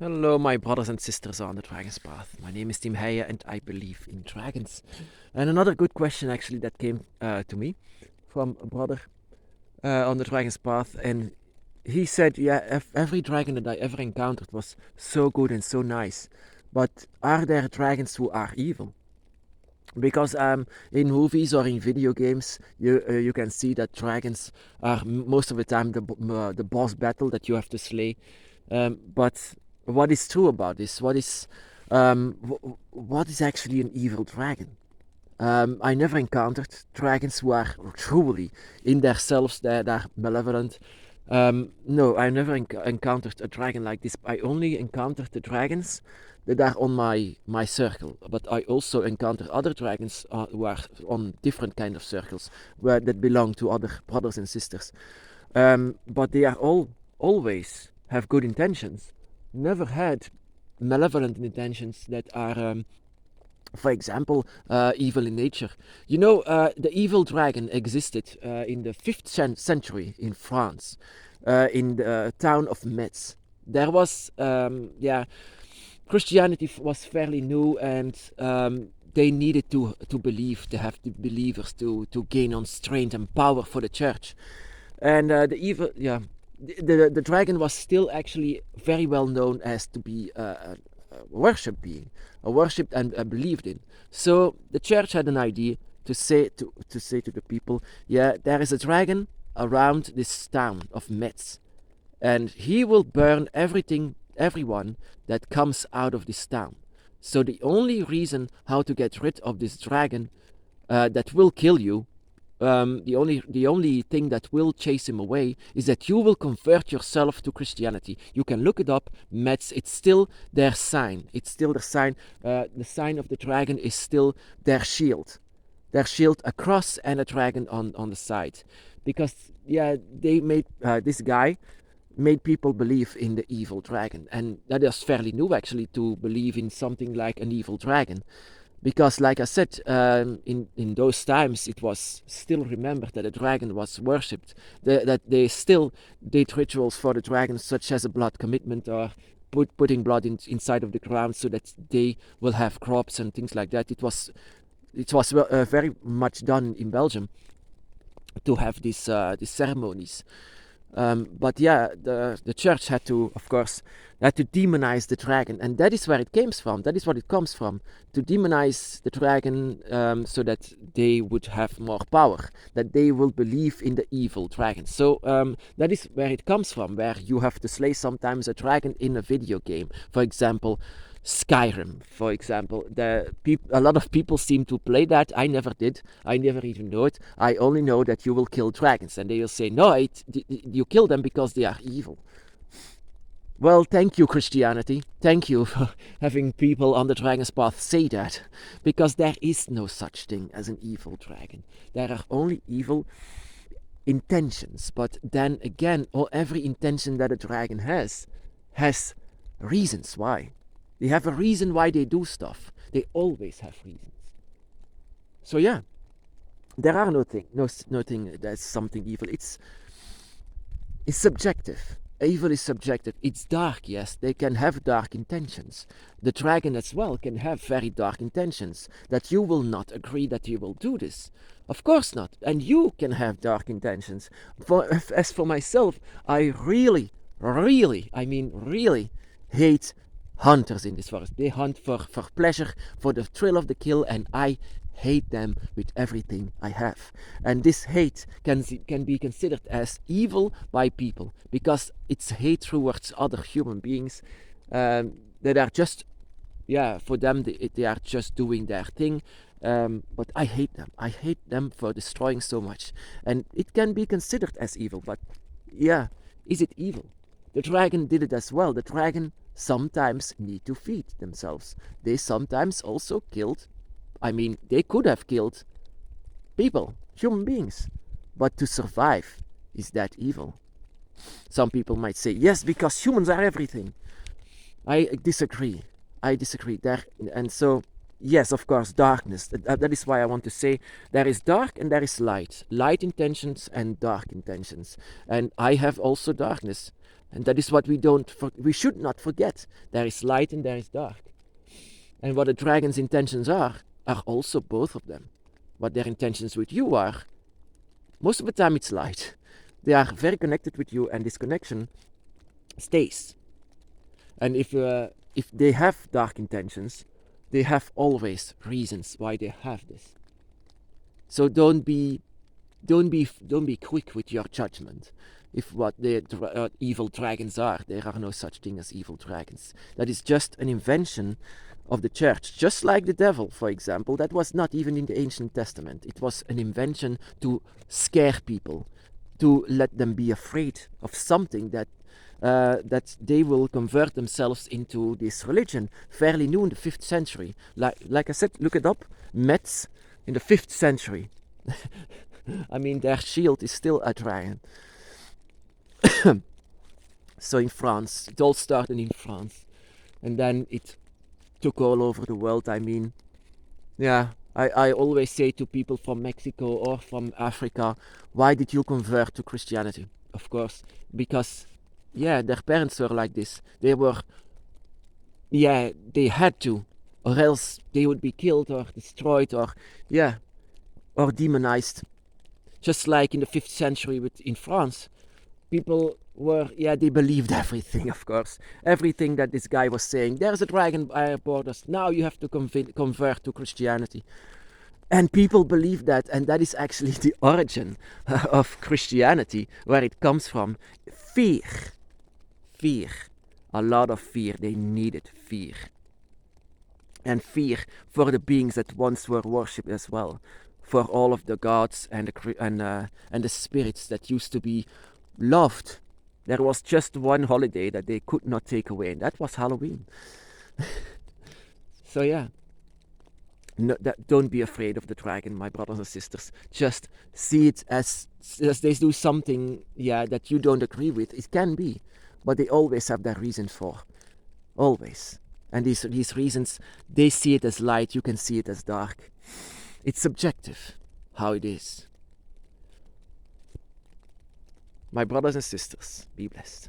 Hello, my brothers and sisters on the Dragon's Path. My name is Tim Heijen and I believe in dragons. And another good question actually that came to me from a brother on the Dragon's Path. And he said, yeah, every dragon that I ever encountered was so good and so nice. But are there dragons who are evil? Because in movies or in video games, you can see that dragons are most of the time the boss battle that you have to slay. But what is true about this? What is actually an evil dragon? I never encountered dragons who are truly in themselves they're malevolent. No, I never encountered a dragon like this. I only encountered the dragons that are on my circle, but I also encounter other dragons who are on different kind of circles that belong to other brothers and sisters. But they are always have good intentions. Never had malevolent intentions that are for example, evil in nature. The evil dragon existed in the 5th century in France, in the town of Metz. There was, Christianity was fairly new, and they needed to believe, to have the believers to gain on strength and power for the church. And the dragon was still actually very well known as to be a worship being, a worshipped and believed in. So the church had an idea to say to the people, yeah, there is a dragon around this town of Metz, and he will burn everyone that comes out of this town. So the only reason how to get rid of this dragon that will kill you, the only thing that will chase him away is that you will convert yourself to Christianity. You can look it up. Metz, it's still their sign. It's still their sign. The sign of the dragon is still their shield. Their shield, a cross and a dragon on the side. Because they made this guy made people believe in the evil dragon, and that is fairly new actually, to believe in something like an evil dragon. Because, like I said, in those times, it was still remembered that a dragon was worshipped. That they still did rituals for the dragon, such as a blood commitment or putting blood inside of the ground so that they will have crops and things like that. It was very much done in Belgium to have these ceremonies. But the church had to, of course, demonize the dragon, and that is where it comes from. That is what it comes from, to demonize the dragon, so that they would have more power, that they will believe in the evil dragon. So that is where it comes from, where you have to slay sometimes a dragon in a video game. For example, Skyrim, for example. A lot of people seem to play that. I never did. I never even know it. I only know that you will kill dragons, and they will say, no, you kill them because they are evil. Well, thank you, Christianity. Thank you for having people on the Dragon's Path say that, because there is no such thing as an evil dragon. There are only evil intentions, but then again, every intention that a dragon has reasons why. They have a reason why they do stuff. They always have reasons. So yeah, there are nothing that's something evil. It's subjective. Evil is subjective. It's dark, yes. They can have dark intentions. The dragon as well can have very dark intentions. That you will not agree that you will do this. Of course not. And you can have dark intentions. As for myself, I really hate hunters in this forest. They hunt for pleasure, for the thrill of the kill, and I hate them with everything I have. And this hate can be considered as evil by people, because it's hate towards other human beings that are just, for them they are just doing their thing. But I hate them. I hate them for destroying so much. And it can be considered as evil, but is it evil? The dragon did it as well. The dragon sometimes need to feed themselves. They sometimes also killed, they could have killed people, human beings. But to survive, is that evil? Some people might say, yes, because humans are everything. I disagree. There, and so, yes, of course, darkness. That is why I want to say there is dark and there is light. Light intentions and dark intentions. And I have also darkness. And that is what we should not forget. There is light and there is dark. And what a dragon's intentions are also both of them. What their intentions with you are, most of the time it's light. They are very connected with you, and this connection stays. And if they have dark intentions, they have always reasons why they have this. So don't be quick with your judgment. If what the evil dragons are, there are no such thing as evil dragons. That is just an invention of the church. Just like the devil, for example, that was not even in the Ancient Testament. It was an invention to scare people, to let them be afraid of something that they will convert themselves into this religion. Fairly new in the 5th century. Like I said, look it up. Metz in the 5th century. I mean, their shield is still a dragon. So in France, it all started in France, and then it took all over the world. I mean, yeah, I always say to people from Mexico or from Africa, why did you convert to Christianity? Of course, because, yeah, their parents were like this. They had to, or else they would be killed or destroyed or demonized. Just like in the 5th century in France, people they believed everything, of course. Everything that this guy was saying. There's a dragon by our borders. Now you have to convert to Christianity. And people believe that, and that is actually the origin of Christianity, where it comes from. Fear. Fear. A lot of fear. They needed fear. And fear for the beings that once were worshipped as well. For all of the gods and the spirits that used to be loved. There was just one holiday that they could not take away, and that was Halloween. So yeah, don't be afraid of the dragon, my brothers and sisters. Just see it as they do something, that you don't agree with. It can be, but they always have their reason for, always. And these reasons, they see it as light. You can see it as dark. It's subjective, how it is. My brothers and sisters, be blessed.